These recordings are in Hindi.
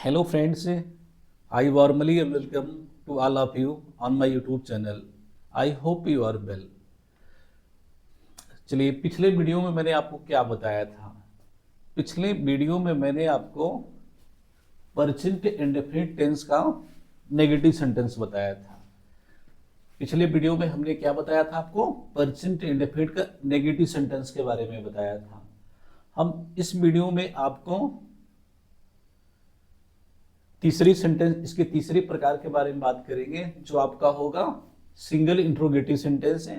Hello friends, I warmly welcome to all of you on my YouTube channel. I hope you are well. चलिए, पिछले वीडियो में मैंने आपको क्या बताया था? पिछले वीडियो में मैंने आपको प्रेजेंट इंडेफिनिट टेंस का नेगेटिव सेंटेंस बताया था। पिछले वीडियो में हमने क्या बताया था आपको? प्रेजेंट इंडेफिनिट का नेगेटिव सेंटेंस के बारे में बताया था। हम इस वीडियो में आपको तीसरी सेंटेंस, इसके तीसरे प्रकार के बारे में बात करेंगे, जो आपका होगा सिंगल इंट्रोगेटिव सेंटेंस है,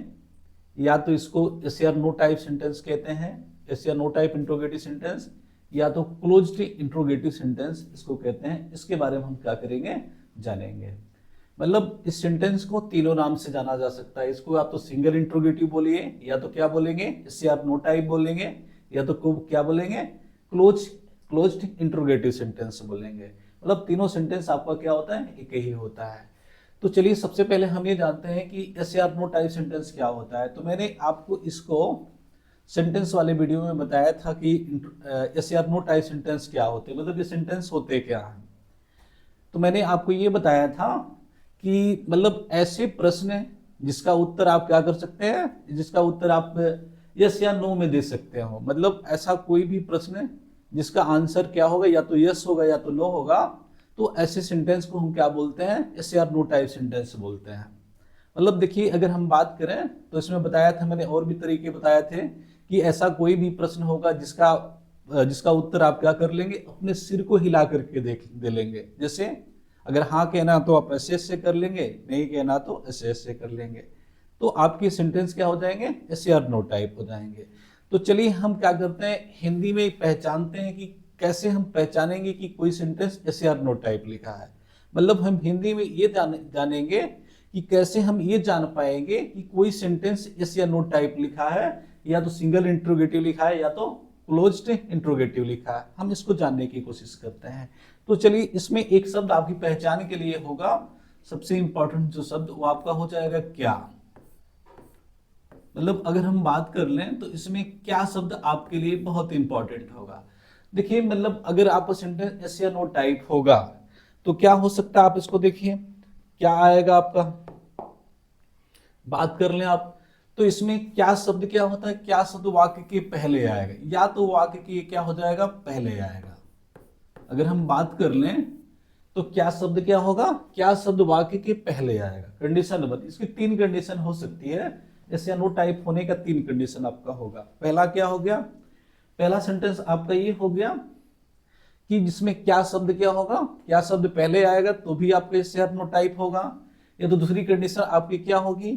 या तो इसको यस या नो टाइप सेंटेंस कहते हैं, यस या नो टाइप इंट्रोगेटिव सेंटेंस, या तो क्लोज्ड इंट्रोगेटिव सेंटेंस इसको कहते हैं। इसके बारे में हम क्या करेंगे, जानेंगे। मतलब इस सेंटेंस को तीनों नाम से जाना जा सकता है। इसको आप तो सिंगल इंट्रोगेटिव बोलिए, या तो क्या बोलेंगे, यस या नो टाइप बोलेंगे, या तो क्या बोलेंगे, क्लोज्ड इंट्रोगेटिव सेंटेंस बोलेंगे। मतलब तीनों सेंटेंस आपका क्या होता है, एक ही होता है। तो चलिए, सबसे पहले हम ये जानते हैं कि यस या नो टाइप सेंटेंस क्या होता है। तो मैंने आपको इसको सेंटेंस वाले वीडियो में बताया था कि यस या नो टाइप सेंटेंस क्या होते हैं, मतलब ये सेंटेंस होते क्या हैं। तो मैंने आपको ये बताया था कि मतलब ऐसे प्रश्न जिसका उत्तर आप क्या कर सकते हैं, जिसका उत्तर आप यस या नो में दे सकते हो। मतलब ऐसा कोई भी प्रश्न जिसका आंसर क्या होगा, या तो यस होगा या तो नो होगा, तो ऐसे सेंटेंस को हम क्या बोलते हैं, यस या नो टाइप सेंटेंस बोलते हैं। मतलब देखिए, अगर हम बात करें तो इसमें बताया था मैंने, और भी तरीके बताए थे कि ऐसा कोई भी प्रश्न होगा जिसका उत्तर आप क्या कर लेंगे, अपने सिर को हिला करके दे लेंगे। जैसे अगर हाँ कहना तो आप ऐसे ऐसे कर लेंगे, नहीं कहना तो ऐसे ऐसे कर लेंगे। तो आपके सेंटेंस क्या हो जाएंगे, यस या नो टाइप हो जाएंगे। तो चलिए, हम क्या करते हैं, हिंदी में पहचानते हैं कि कैसे हम पहचानेंगे कि कोई सेंटेंस यस या नो टाइप लिखा है। मतलब हम हिंदी में ये जानेंगे कि कैसे हम ये जान पाएंगे कि कोई सेंटेंस यस या नो टाइप लिखा है, या तो सिंगल इंट्रोगेटिव लिखा है, या तो क्लोज्ड इंट्रोगेटिव लिखा है। हम इसको जानने की कोशिश करते हैं। तो चलिए, इसमें एक शब्द आपकी पहचान के लिए होगा, सबसे इंपॉर्टेंट जो शब्द वो आपका हो जाएगा क्या। मतलब अगर हम बात कर लें तो इसमें क्या शब्द आपके लिए बहुत इंपॉर्टेंट होगा। देखिए, मतलब अगर आप सेंटेंस यस या नो टाइप होगा तो क्या हो सकता है, आप इसको देखिए क्या आएगा आपका। बात कर लें आप तो इसमें क्या शब्द क्या होता है, क्या शब्द वाक्य के पहले आएगा, या तो वाक्य के क्या हो जाएगा, पहले आएगा। अगर हम बात कर लें तो क्या शब्द क्या होगा, क्या शब्द वाक्य के पहले आएगा। कंडीशन नंबर, इसकी तीन कंडीशन हो सकती है। यस या नो टाइप होने का तीन कंडीशन आपका होगा। पहला क्या हो गया, पहला सेंटेंस आपका ये हो गया कि जिसमें क्या शब्द क्या होगा, क्या शब्द पहले आएगा तो भी आपका यस या नो टाइप होगा। या तो दूसरी कंडीशन आपकी क्या होगी,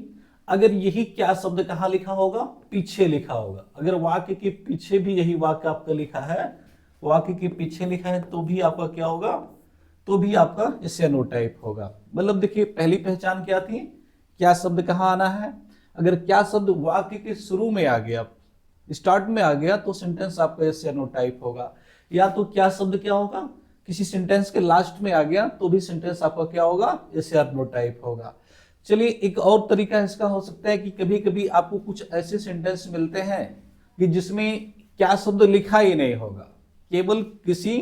अगर यही क्या शब्द कहाँ लिखा होगा, पीछे लिखा होगा। अगर वाक्य के पीछे भी यही वाक्य आपका लिखा है, वाक्य के पीछे लिखा है, तो भी आपका क्या होगा, तो भी आपका यस या नो टाइप होगा। मतलब देखिए, पहली पहचान क्या थी, क्या शब्द कहाँ आना है। अगर क्या शब्द वाक्य के शुरू में आ गया, स्टार्ट में आ गया, तो सेंटेंस आपका यस या नो टाइप होगा। या तो क्या शब्द क्या होगा, किसी सेंटेंस के लास्ट में आ गया, तो भी सेंटेंस आपका क्या होगा, यस या नो टाइप होगा। चलिए, एक और तरीका इसका हो सकता है कि कभी कभी आपको कुछ ऐसे सेंटेंस मिलते हैं कि जिसमें क्या शब्द लिखा ही नहीं होगा, केवल किसी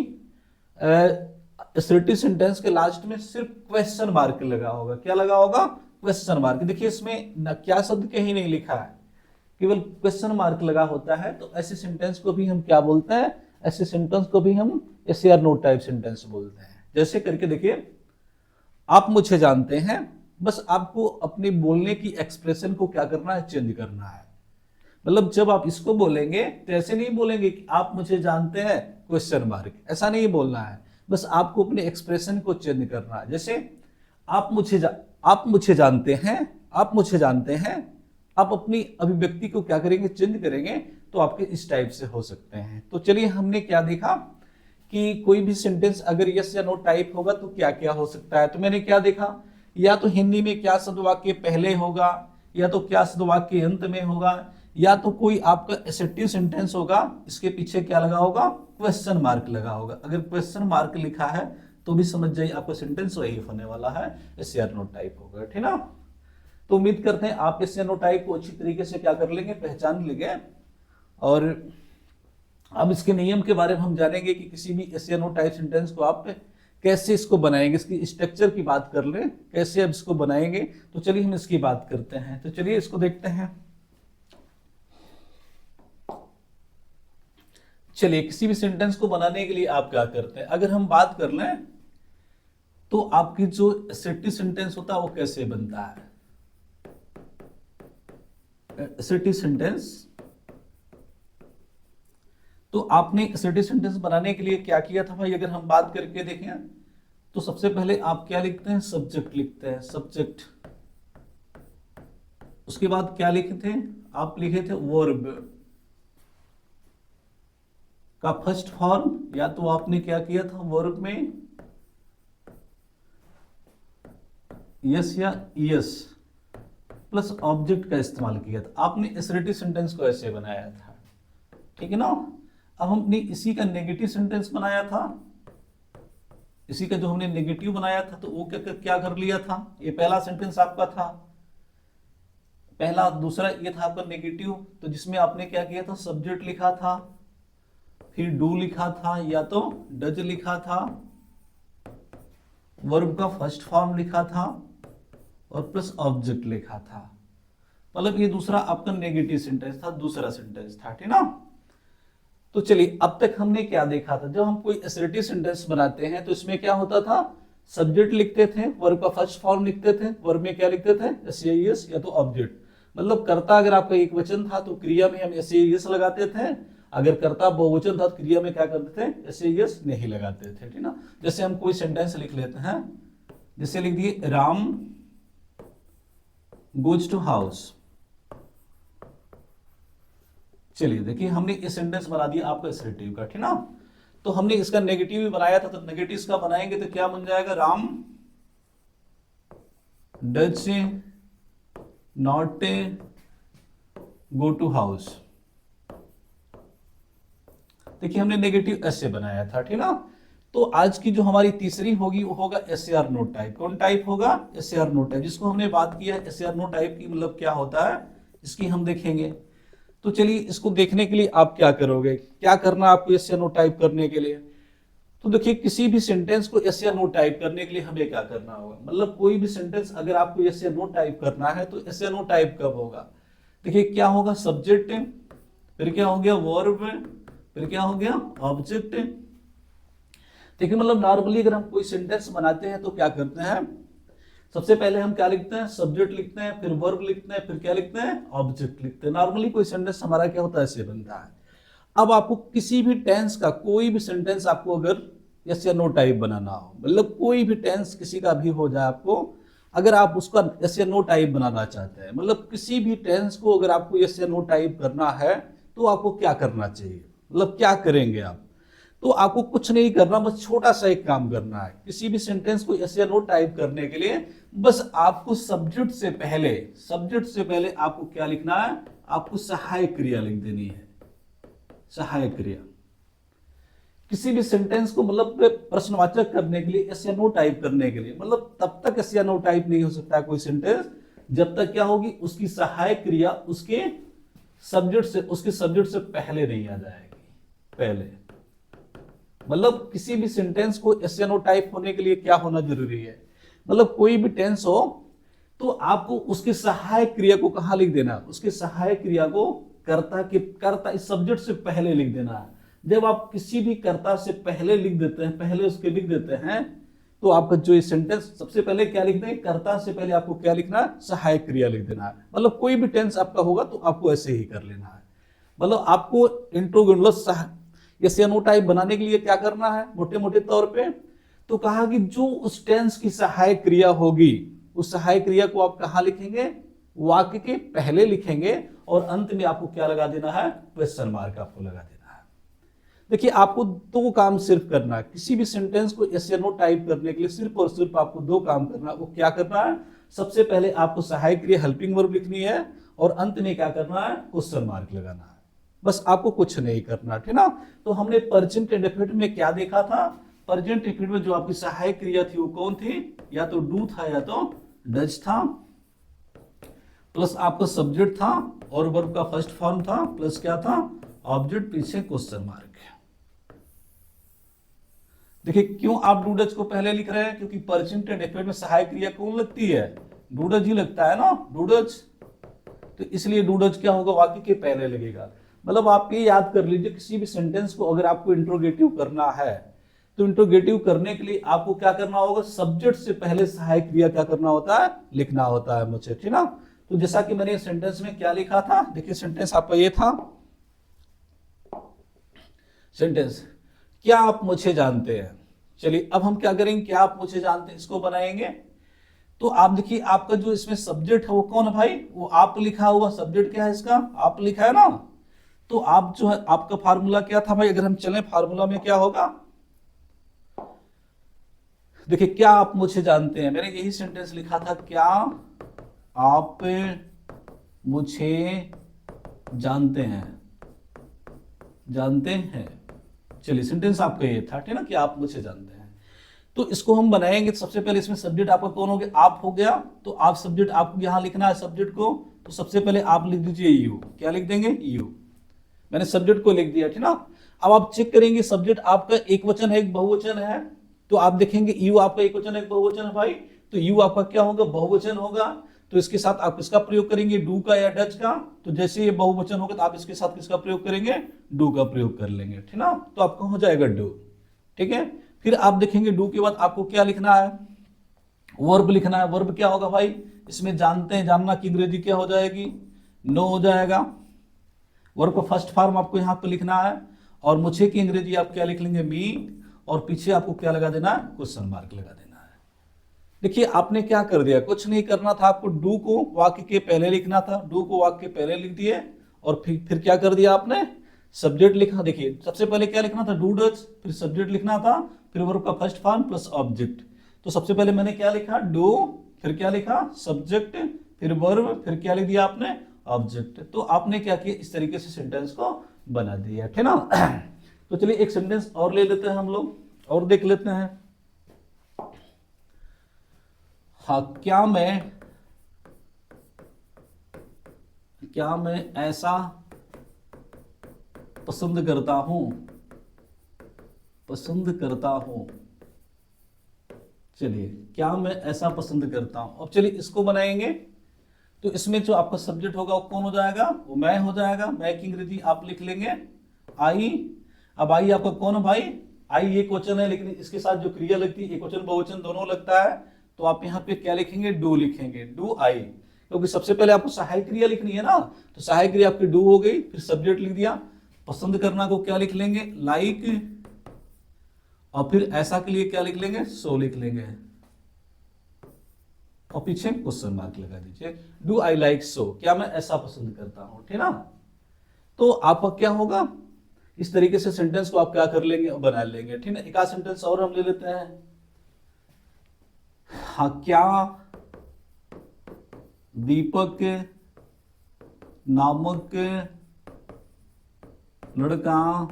असर्टिव सेंटेंस के लास्ट में सिर्फ क्वेश्चन मार्क लगा होगा। क्या लगा होगा, क्वेश्चन मार्क। देखिए, इसमें न क्या शब्द कहीं नहीं लिखा है, केवल क्वेश्चन मार्क लगा होता है। तो ऐसे सेंटेंस को भी हम क्या बोलते हैं, ऐसे सेंटेंस को भी हम यस या नो टाइप सेंटेंस बोलते हैं। जैसे करके देखिए, आप मुझे जानते हैं, बस आपको अपने बोलने की एक्सप्रेशन को क्या करना है, चेंज करना है। मतलब जब आप इसको बोलेंगे तो ऐसे नहीं बोलेंगे कि आप मुझे जानते हैं क्वेश्चन मार्क, ऐसा नहीं बोलना है। बस आपको अपने एक्सप्रेशन को चेंज करना है। जैसे आप मुझे जानते हैं, आप मुझे जानते हैं, आप अपनी अभिव्यक्ति को क्या करेंगे, चेंज करेंगे, तो आपके इस टाइप से हो सकते हैं। तो चलिए, हमने क्या देखा कि कोई भी सेंटेंस अगर यस या नो टाइप होगा तो क्या क्या हो सकता है। तो मैंने क्या देखा, या तो हिंदी में क्या शब्द वाक्य पहले होगा, या तो क्या शब्द वाक्य अंत में होगा, या तो कोई आपका एसेप्टिव सेंटेंस होगा, इसके पीछे क्या लगा होगा, क्वेश्चन मार्क लगा होगा। अगर क्वेश्चन मार्क लिखा है तो भी समझ जाइए आपका सेंटेंस वही होने वाला है, यस या नो टाइप होगा। ठीक ना। तो उम्मीद करते हैं आप यस या नो टाइप को अच्छी तरीके से क्या कर लेंगे, पहचान लेंगे। और अब इसके नियम के बारे में हम जानेंगे कि किसी भी यस या नो टाइप सेंटेंस को आप कैसे इसको बनाएंगे, इसकी स्ट्रक्चर की बात कर लें, कैसे अब इसको बनाएंगे। तो चलिए हम इसकी बात करते हैं। तो चलिए इसको देखते हैं। चलिए किसी भी सेंटेंस को बनाने के लिए आप क्या करते हैं, अगर हम बात कर लें तो आपकी जो एसर्टिव सेंटेंस होता है वो कैसे बनता है। एसर्टिव सेंटेंस, तो आपने एसर्टिव सेंटेंस बनाने के लिए क्या किया था भाई, अगर हम बात करके देखें तो सबसे पहले आप क्या लिखते हैं, सब्जेक्ट लिखते हैं, सब्जेक्ट। उसके बाद क्या लिखे थे, आप लिखे थे वर्ब का फर्स्ट फॉर्म, या तो आपने क्या किया था वर्ब में यस या यस प्लस ऑब्जेक्ट का इस्तेमाल किया था। आपने एसर्टिव सेंटेंस को ऐसे बनाया था, ठीक है ना। अब हमने इसी का नेगेटिव सेंटेंस बनाया था, इसी का जो हमने नेगेटिव बनाया था तो वो क्या कर लिया था, ये पहला सेंटेंस आपका था, पहला, दूसरा ये था आपका नेगेटिव, तो जिसमें आपने क्या किया था, सब्जेक्ट लिखा था, फिर डू लिखा था या तो डज लिखा था, वर्ब का फर्स्ट फॉर्म लिखा था और प्लस ऑब्जेक्ट लिखा था। मतलब ये दूसरा आपका नेगेटिव सेंटेंस था, दूसरा सेंटेंस था, ठीक ना। तो चलिए अब तक हमने क्या देखा था, जब हम कोई असर्टिव सेंटेंस बनाते हैं तो इसमें क्या होता था, सब्जेक्ट लिखते थे, वर्ब का फर्स्ट फॉर्म लिखते थे, वर्ब में क्या लिखते थे, एस या तो ऑब्जेक्ट। मतलब कर्ता अगर आपका एक वचन था तो क्रिया में हम एस लगाते थे, अगर कर्ता बहुवचन था तो क्रिया में क्या करते थे, एस नहीं लगाते थे, ठीक ना। जैसे हम कोई सेंटेंस लिख लेते हैं, जैसे लिख दिए राम गोज टू हाउस। चलिए देखिए हमने ये सेंटेंस बना दिया आपका असर्टिव का, ठीक ना। तो हमने इसका नेगेटिव भी बनाया था, तो नेगेटिव इसका बनाएंगे तो क्या बन जाएगा, Ram does not go to house. देखिए हमने नेगेटिव ऐसे बनाया था, ठीक ना। तो आज की जो हमारी तीसरी होगी वो होगा एसआर नो टाइप। कौन टाइप होगा, एसआर नो टाइप, जिसको हमने बात किया है एसआर नो टाइप की मतलब क्या होता है, इसकी हम देखेंगे। तो चलिए इसको देखने के लिए आप क्या करोगे, क्या करना आपको एस या नो टाइप करने के लिए। तो देखिए किसी भी सेंटेंस को एस या नो टाइप करने के लिए हमें क्या करना होगा, मतलब कोई भी सेंटेंस अगर आपको एस या नो टाइप करना है तो एस या नो टाइप कब होगा। देखिए क्या होगा, सब्जेक्ट, फिर क्या हो गया वर्ब, फिर क्या हो गया ऑब्जेक्ट। देखिए मतलब नॉर्मली अगर हम कोई सेंटेंस बनाते हैं तो क्या करते हैं, सबसे पहले हम क्या लिखते हैं, सब्जेक्ट लिखते हैं, फिर वर्ब लिखते हैं, फिर क्या लिखते हैं, ऑब्जेक्ट लिखते हैं। नॉर्मली कोई सेंटेंस हमारा क्या होता है, ऐसे बनता है। अब आपको किसी भी टेंस का कोई भी सेंटेंस आपको अगर यस या नो टाइप बनाना हो, मतलब कोई भी टेंस किसी का भी हो जाए, आपको अगर आप उसका यस या नो टाइप बनाना चाहते हैं, मतलब किसी भी टेंस को अगर आपको यस या नो टाइप करना है तो आपको क्या करना चाहिए, मतलब क्या करेंगे आप। तो आपको कुछ नहीं करना, बस छोटा सा एक काम करना है। किसी भी सेंटेंस को यस या नो टाइप करने के लिए बस आपको सब्जेक्ट से पहले आपको क्या लिखना है, आपको सहायक क्रिया लिख देनी है, सहायक क्रिया। किसी भी सेंटेंस को मतलब प्रश्नवाचक करने के लिए यस या नो टाइप करने के लिए, मतलब तब तक यस या नो टाइप नहीं हो सकता कोई सेंटेंस जब तक क्या होगी, उसकी सहायक क्रिया उसके सब्जेक्ट से पहले नहीं आ जाएगी, पहले। मतलब किसी भी सेंटेंस को एस या नो टाइप होने के लिए क्या होना जरूरी है, मतलब कोई भी टेंस हो तो आपको उसकी सहायक क्रिया को कहां लिख देना, उसकी सहायक क्रिया को कर्ता इस सब्जेक्ट से पहले लिख देना है। जब आप किसी भी कर्ता से पहले लिख देते हैं, पहले उसके लिख देते हैं, तो आपका जो ये सेंटेंस सबसे पहले क्या लिखते हैं, कर्ता से पहले आपको क्या लिखना है, सहायक क्रिया लिख देना है। मतलब कोई भी टेंस आपका होगा तो आपको ऐसे ही कर लेना है। मतलब आपको यस या नो टाइप बनाने के लिए क्या करना है, मोटे मोटे तौर पे तो कहा कि जो उस टेंस की सहायक क्रिया होगी, उस सहायक क्रिया को आप कहां लिखेंगे, वाक्य के पहले लिखेंगे और अंत में आपको क्या लगा देना है, क्वेश्चन मार्क आपको लगा देना है। देखिए आपको दो काम सिर्फ करना है, किसी भी सेंटेंस को यस या नो टाइप करने के लिए सिर्फ और सिर्फ आपको दो काम करना है। वो क्या करना है, सबसे पहले आपको सहायक क्रिया हेल्पिंग वर्ब लिखनी है और अंत में क्या करना है, क्वेश्चन मार्क लगाना है। बस आपको कुछ नहीं करना, ठीक ना। तो हमने प्रेजेंट इंडेफिनिट में क्या देखा था, प्रेजेंट इंडेफिनिट में जो आपकी सहायक क्रिया थी वो कौन थी, या तो डू था या तो डज था, प्लस आपका सब्जेक्ट था और वर्ब का फर्स्ट फॉर्म था, प्लस क्या था, ऑब्जेक्ट, पीछे क्वेश्चन मार्क। देखिए क्यों आप डू डज को पहले लिख रहे हैं, क्योंकि पर्जेंट एंड इफेक्ट में सहायक क्रिया कौन लगती है, डू डज ही लगता है ना, डू डज, तो इसलिए डू डज क्या होगा, वाक्य के पहले लगेगा। मतलब आप ये याद कर लीजिए, किसी भी सेंटेंस को अगर आपको इंट्रोगेटिव करना है तो इंट्रोगेटिव करने के लिए आपको क्या करना होगा, सब्जेक्ट से पहले सहायक क्रिया क्या करना होता है, लिखना होता है मुझे, ठीक ना। तो जैसा कि मैंने सेंटेंस में क्या लिखा था, देखिए सेंटेंस आपका ये था, सेंटेंस क्या आप मुझे जानते हैं। चलिए अब हम क्या करेंगे, क्या आप मुझे जानते हैं, इसको बनाएंगे। तो आप देखिए आपका जो इसमें सब्जेक्ट है वो कौन है भाई, वो आप लिखा हुआ, सब्जेक्ट क्या है इसका, आप लिखा है ना। तो आप जो है, आपका फार्मूला क्या था भाई, अगर हम चलें फार्मूला में क्या होगा, देखिए क्या आप मुझे जानते हैं, मैंने यही सेंटेंस लिखा था, क्या आप मुझे जानते हैं, जानते हैं। चलिए सेंटेंस आपका ये था, ठीक ना, कि आप मुझे जानते हैं। तो इसको हम बनाएंगे, सबसे पहले इसमें सब्जेक्ट आपका कौन हो गया, आप हो गया। तो आप सब्जेक्ट आपको यहां लिखना है सब्जेक्ट को, तो सबसे पहले आप लिख दीजिए यू, क्या लिख देंगे, यू, मैंने सब्जेक्ट को लिख दिया, ठीक ना। अब आप चेक करेंगे सब्जेक्ट आपका एक वचन है एक बहुवचन है, तो आप देखेंगे यू आपका एक वचन है एक बहुवचन है भाई, तो यू आपका क्या होगा, बहुवचन होगा। तो इसके साथ आप किसका प्रयोग करेंगे, डू का या डज का। तो जैसे ये बहुवचन होगा तो आप इसके साथ किसका प्रयोग करेंगे, डू का प्रयोग कर लेंगे, ठीक ना। तो आपका हो जाएगा डू, ठीक है। फिर आप देखेंगे डू के बाद आपको क्या लिखना है, वर्ब लिखना है। वर्ब क्या होगा भाई, इसमें जानते हैं, जानना की अंग्रेजी क्या हो जाएगी, नो हो जाएगा। वर्ब का फर्स्ट फॉर्म आपको यहाँ पे लिखना है, और मुझे की अंग्रेजी आप क्या लिख लेंगे, मी, और पीछे आपको क्या लगा देना है, क्वेश्चन मार्क लगा देना है। देखिए आपने क्या कर दिया, कुछ नहीं करना था, आपको डू को वाक्य के पहले लिखना था, डू को वाक्य के पहले लिख दिए, और फिर क्या कर दिया आपने, सब्जेक्ट लिखा। देखिए सबसे पहले क्या लिखना था, डू डज, फिर सब्जेक्ट लिखना था, फिर वर्ब का फर्स्ट फॉर्म प्लस ऑब्जेक्ट। तो सबसे पहले मैंने क्या लिखा, डू, फिर क्या लिखा, सब्जेक्ट, फिर वर्ब, फिर क्या लिख दिया आपने, ऑब्जेक्ट। तो आपने क्या किया, इस तरीके से सेंटेंस को बना दिया, ठीक ना। तो चलिए एक सेंटेंस और ले लेते हैं हम लोग, और देख लेते हैं। हाँ, क्या मैं ऐसा पसंद करता हूं, पसंद करता हूं। चलिए क्या मैं ऐसा पसंद करता हूं। अब चलिए इसको बनाएंगे। तो इसमें जो आपका सब्जेक्ट होगा वो कौन हो जाएगा, वो मैं हो जाएगा। मैं की अंग्रेजी आप लिख लेंगे आई। अब आई आपका कौन है भाई, आई एक वचन है, लेकिन इसके साथ जो क्रिया लगती है एक वचन बहुवचन दोनों लगता है। तो आप यहाँ पे क्या लिखेंगे, डू लिखेंगे, डू आई, क्योंकि सबसे पहले आपको सहायक क्रिया लिखनी है ना। तो सहायक क्रिया आपकी डू हो गई, फिर सब्जेक्ट लिख दिया। पसंद करना को क्या लिख लेंगे, लाइक, और फिर ऐसा के लिए क्या लिख लेंगे, सो लिख लेंगे, और पीछे क्वेश्चन मार्क लगा दीजिए, डू आई लाइक सो, क्या मैं ऐसा पसंद करता हूं, ठीक ना। तो आपका क्या होगा, इस तरीके से सेंटेंस को आप क्या कर लेंगे, बना लेंगे, ठीक ना। एक आध सेंटेंस और हम ले लेते हैं। हाँ, क्या दीपक नामक लड़का,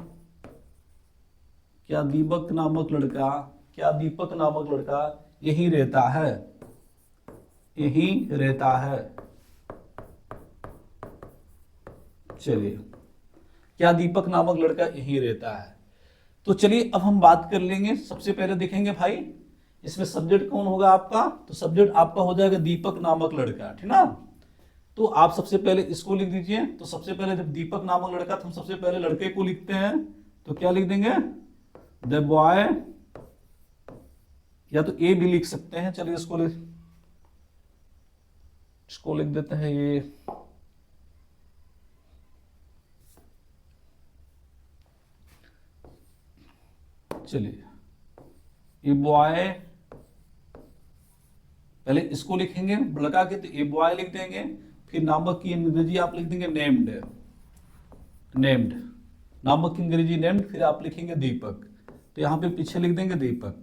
क्या दीपक नामक लड़का, क्या दीपक नामक लड़का यही रहता है, यही रहता है। चलिए क्या दीपक नामक लड़का यही रहता है। तो चलिए अब हम बात कर लेंगे। सबसे पहले देखेंगे भाई इसमें सब्जेक्ट कौन होगा आपका, तो सब्जेक्ट आपका हो जाएगा दीपक नामक लड़का, ठीक ना। तो आप सबसे पहले इसको लिख दीजिए। तो सबसे पहले जब दीपक नामक लड़का, तो हम सबसे पहले लड़के को लिखते हैं, तो क्या लिख देंगे, द बॉय, या तो ए भी लिख सकते हैं। चलिए इसको लिख देते हैं ये, चलिए ए बॉय, पहले इसको लिखेंगे लड़का के, तो ए बॉय लिख देंगे। फिर नामक की अंग्रेजी आप लिख देंगे नेम्ड, नेम्ड, नामक की अंग्रेजी नेम्ड, फिर आप लिखेंगे दीपक। तो यहां पे पीछे लिख देंगे दीपक।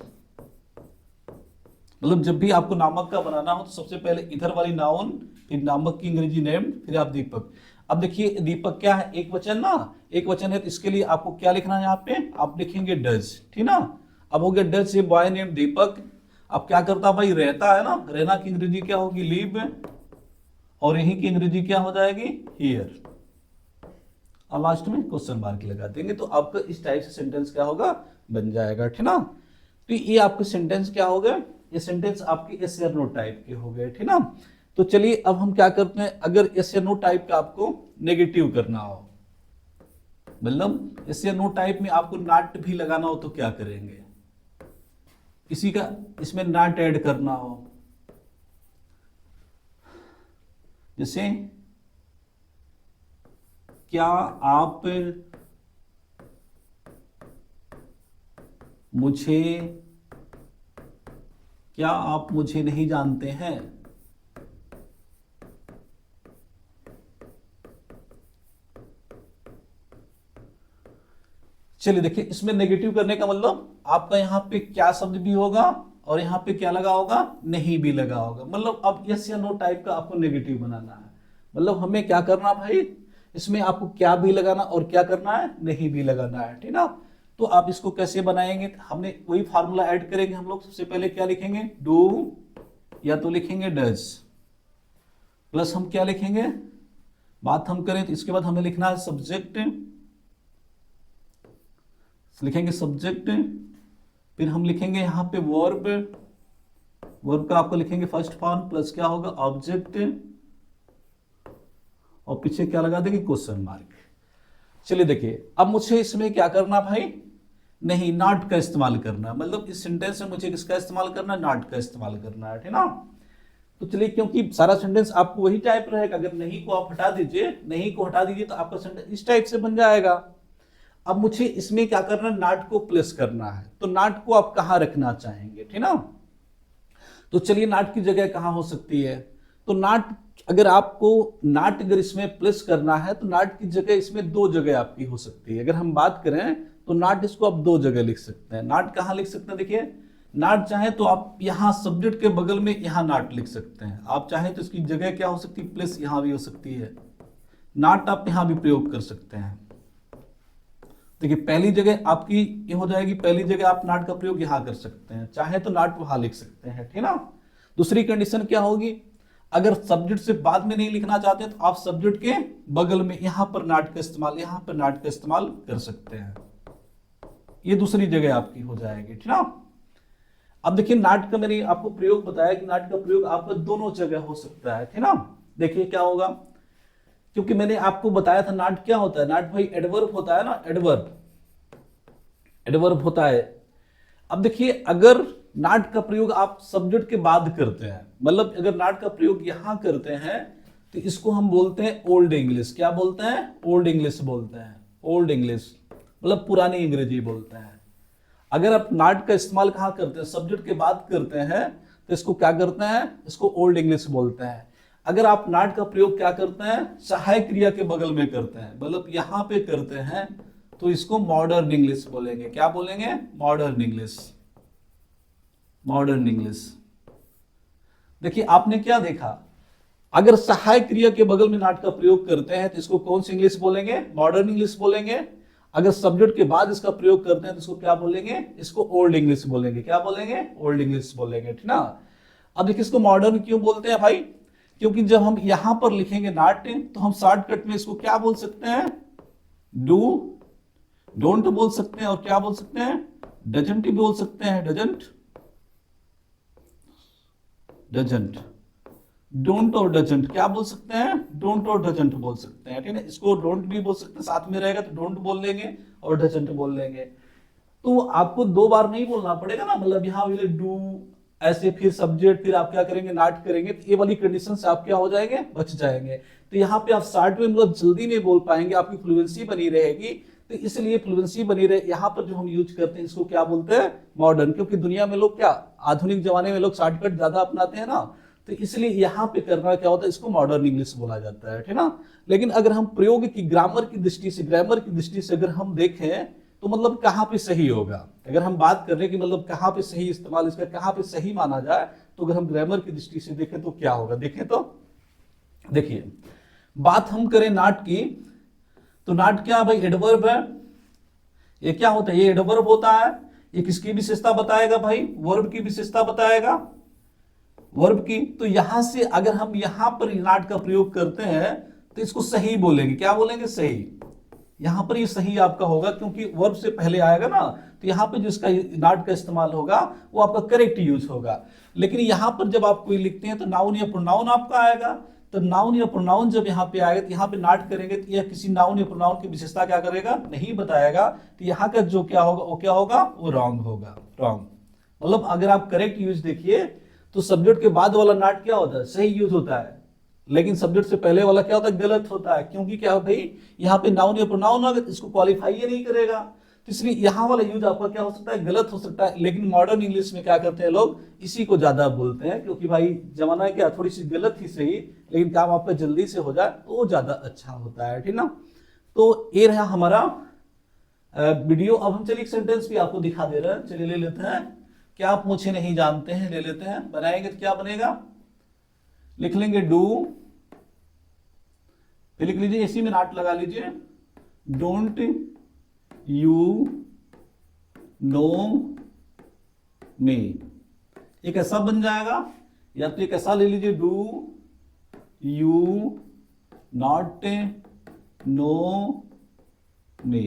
मतलब जब भी आपको नामक का बनाना हो तो सबसे पहले इधर वाली नाउन, फिर नामक की अंग्रेजी नेम्ड, फिर आप दीपक। अब देखिए दीपक क्या है, एक वचन ना, एक वचन है, तो इसके लिए आपको क्या लिखना है, यहाँ पे आप लिखेंगे डज, ठीक ना। अब हो गया डज से बॉय नेम दीपक। अब क्या करता भाई, रहता है ना, रहना की अंग्रेजी क्या होगी, लिव, और यही की अंग्रेजी क्या हो जाएगी, हियर, और लास्ट में क्वेश्चन मार्क लगा देंगे। तो आपका इस टाइप से सेंटेंस क्या होगा, बन जाएगा, ठीक ना। तो ये आपके सेंटेंस क्या हो गए, ये सेंटेंस आपके यस या नो टाइप के हो गए, ठीक ना। तो चलिए अब हम क्या करते हैं, अगर यस या नो टाइप का आपको नेगेटिव करना हो, मतलब यस या नो टाइप में आपको नॉट भी लगाना हो तो क्या करेंगे, किसी का इसमें नॉट ऐड करना हो, जैसे क्या आप मुझे नहीं जानते हैं। चलिए देखिए, इसमें नेगेटिव करने का मतलब आपका यहां पे क्या शब्द भी होगा और यहां पे क्या लगा होगा, नहीं भी लगा होगा। मतलब अब यस या नो टाइप का आपको नेगेटिव बनाना है, मतलब हमें क्या करना भाई, इसमें आपको क्या भी लगाना और क्या करना है, नहीं भी लगाना है, ठीक ना। तो आप इसको कैसे बनाएंगे, हमने वही फार्मूला ऐड करेंगे हम लोग। सबसे पहले क्या लिखेंगे, डू या तो लिखेंगे डज, प्लस हम क्या लिखेंगे, बात हम करें तो इसके बाद हमें लिखना है सब्जेक्ट, लिखेंगे सब्जेक्ट, फिर हम लिखेंगे यहां पे वर्ब, वर्ब का आपको लिखेंगे फर्स्ट फॉर्म, प्लस क्या होगा ऑब्जेक्ट, और पीछे क्या लगा देंगे, क्वेश्चन मार्क। चलिए देखिए, अब मुझे इसमें क्या करना भाई, नहीं नॉट का इस्तेमाल करना, मतलब इस सेंटेंस में मुझे किसका इस्तेमाल करना है, नॉट का इस्तेमाल करना है, ठीक ना। तो चलिए, क्योंकि सारा सेंटेंस आपको वही टाइप रहेगा, अगर नहीं को आप हटा दीजिए, नहीं को हटा दीजिए तो आपका सेंटेंस इस टाइप से बन जाएगा। अब मुझे इसमें क्या करना है, नॉट को प्लेस करना है, तो नॉट को आप कहां रखना चाहेंगे, ठीक ना। तो चलिए, नॉट की जगह कहां हो सकती है, तो नॉट अगर आपको नॉट अगर इसमें प्लेस करना है तो नॉट की जगह इसमें दो जगह आपकी हो सकती है। अगर हम बात करें तो नॉट इसको आप दो जगह लिख सकते हैं। नॉट कहां लिख सकते हैं, देखिए नॉट चाहे तो आप यहां सब्जेक्ट के बगल में यहां नॉट लिख सकते हैं, आप चाहे तो इसकी जगह क्या हो सकती है, प्लेस यहां भी हो सकती है, नॉट आप यहां भी प्रयोग कर सकते हैं। देखिए पहली जगह आपकी ये हो जाएगी, पहली जगह आप नॉट का प्रयोग यहां कर सकते हैं, चाहे तो नॉट वहां लिख सकते हैं, ठीक ना। दूसरी कंडीशन क्या होगी, अगर सब्जेक्ट से बाद में नहीं लिखना चाहते तो आप सब्जेक्ट के बगल में यहां पर नॉट का इस्तेमाल, यहां पर नॉट का इस्तेमाल कर सकते हैं, ये दूसरी जगह आपकी हो जाएगी, ठीक ना। अब देखिए, नॉट का मैंने आपको प्रयोग बताया कि नॉट का प्रयोग आपका दोनों जगह हो सकता है, ठीक ना। देखिए क्या होगा, क्योंकि मैंने आपको बताया था नॉट क्या होता है, नॉट भाई एडवर्ब होता है ना, एडवर्ब, एडवर्ब होता है। अब देखिए, अगर नॉट का प्रयोग आप सब्जेक्ट के बाद करते हैं, मतलब अगर नॉट का प्रयोग यहां करते हैं तो इसको हम बोलते हैं ओल्ड इंग्लिश। क्या बोलते हैं, ओल्ड इंग्लिश बोलते हैं, ओल्ड इंग्लिश मतलब पुरानी अंग्रेजी बोलते हैं। अगर आप नॉट का इस्तेमाल कहां करते हैं, सब्जेक्ट के बाद करते हैं तो इसको क्या करते हैं, इसको ओल्ड इंग्लिश बोलते हैं। अगर आप नॉट का प्रयोग क्या करते हैं, सहायक क्रिया के बगल में करते हैं, मतलब यहां पे करते हैं, तो इसको मॉडर्न इंग्लिश बोलेंगे। क्या बोलेंगे, मॉडर्न इंग्लिश, मॉडर्न इंग्लिश। देखिए आपने क्या देखा, अगर सहायक क्रिया के बगल में नॉट का प्रयोग करते हैं तो इसको कौन सी इंग्लिश बोलेंगे, मॉडर्न इंग्लिश बोलेंगे। अगर सब्जेक्ट के बाद इसका प्रयोग करते हैं तो इसको क्या बोलेंगे, इसको ओल्ड इंग्लिश बोलेंगे। क्या बोलेंगे, ओल्ड इंग्लिश बोलेंगे, ठीक ना। अब देखिए, इसको मॉडर्न क्यों बोलते हैं भाई, क्योंकि जब हम यहां पर लिखेंगे नॉट तो हम शॉर्टकट में इसको क्या बोल सकते हैं, डू, डोंट बोल सकते हैं, और क्या बोल सकते हैं, डजंट भी बोल सकते हैं, डजंट, डजंट, डोंट और डजंट क्या बोल सकते हैं, डोंट और डजंट बोल सकते हैं, ठीक है। इसको डोंट भी बोल सकते हैं, साथ में रहेगा तो डोंट बोल लेंगे और डजंट बोल लेंगे। तो आपको दो बार नहीं बोलना पड़ेगा ना, मतलब यहाँ डू ऐसे, फिर सब्जेक्ट, फिर आप क्या करेंगे, नॉट करेंगे, तो ये वाली कंडीशन से आप क्या हो जाएंगे, बच जाएंगे। तो यहाँ पे आप शॉर्ट में मतलब जल्दी में बोल पाएंगे, आपकी फ्लुएंसी बनी रहेगी। तो इसलिए फ्लुएंसी बनी रहे, यहाँ पर जो हम यूज करते हैं इसको क्या बोलते हैं, मॉडर्न। क्योंकि दुनिया में लोग क्या, आधुनिक जमाने में लोग शॉर्टकट ज्यादा अपनाते हैं ना, तो इसलिए यहाँ पे करना क्या होता है, इसको मॉडर्न इंग्लिश बोला जाता है, ठीक ना। लेकिन अगर हम प्रयोग की ग्रामर की दृष्टि से, ग्रामर की दृष्टि से अगर हम देखें तो मतलब कहाँ पे सही होगा, अगर हम बात कर रहे हैं कि मतलब कहाँ पे सही इस्तेमाल इसका, कहाँ पे सही माना जाए, तो अगर हम ग्रामर की दृष्टि से देखें तो क्या होगा, देखें तो देखिए, बात हम करें नॉट की, तो नॉट क्या भाई, एडवर्ब है। ये क्या होता है, ये एडवर्ब होता है। ये किसकी विशेषता बताएगा भाई, वर्ब की विशेषता बताएगा, वर्ब की। तो यहां से अगर हम यहां पर नॉट का प्रयोग करते हैं तो इसको सही बोलेंगे। क्या बोलेंगे, सही। यहाँ पर ये सही आपका होगा, क्योंकि वर्ब से पहले आएगा ना, तो यहाँ पे जिसका नॉट का इस्तेमाल होगा वो आपका करेक्ट यूज होगा। लेकिन यहाँ पर जब आप कोई लिखते हैं तो नाउन या प्रोनाउन आपका आएगा, तो नाउन या प्रोनाउन जब यहाँ पे आएगा तो यहाँ पे नॉट करेंगे तो यह किसी नाउन या प्रोनाउन की विशेषता क्या करेगा, नहीं बताएगा, तो यहाँ का जो क्या होगा वो क्या होगा, वो रॉन्ग होगा, रॉन्ग। मतलब अगर आप करेक्ट यूज देखिए तो सब्जेक्ट के बाद वाला नॉट क्या होता है, सही यूज होता है, लेकिन सब्जेक्ट से पहले वाला क्या होता है, गलत होता है, क्योंकि क्या होता है यहाँ पे नाउन या प्रोनाउन अगर इसको क्वालिफाई ही नहीं करेगा, तो इसलिए यहाँ वाला यूज आपका क्या हो सकता है, गलत हो सकता है। लेकिन मॉडर्न इंग्लिश में क्या करते हैं लोग, इसी को ज्यादा बोलते हैं, क्योंकि भाई जमाना है क्या, थोड़ी सी गलत ही सही लेकिन काम आपका जल्दी से हो जाए तो वो ज्यादा अच्छा होता है, ठीक ना। तो ये रहा हमारा वीडियो। अब हम चलिए एक सेंटेंस भी आपको दिखा दे रहे हैं, चलिए ले लेते हैं। क्या आप मुझे नहीं जानते हैं, ले लेते हैं, बनाएंगे तो क्या बनेगा, लिख लेंगे डू, फिर लिख लीजिए इसी में नॉट लगा लीजिए, डोंट यू नो मी, एक ऐसा बन जाएगा, या तो एक ऐसा ले लीजिए, डू यू नॉट नो मी,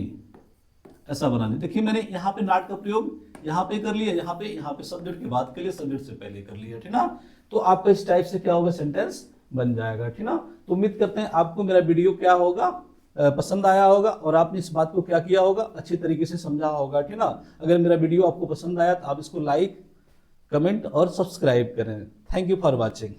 ऐसा बना लीजिए। देखिए मैंने यहाँ पे नॉट का प्रयोग यहाँ पे कर लिया, यहाँ पे सब्जेक्ट की बात कर लिया, सब्जेक्ट से पहले कर लिया, ठीक ना। तो आपका इस टाइप से क्या होगा, सेंटेंस बन जाएगा, ठीक ना। तो उम्मीद करते हैं आपको मेरा वीडियो क्या होगा, पसंद आया होगा और आपने इस बात को क्या किया होगा, अच्छी तरीके से समझा होगा, ठीक ना। अगर मेरा वीडियो आपको पसंद आया तो आप इसको लाइक, कमेंट और सब्सक्राइब करें। Thank you for watching.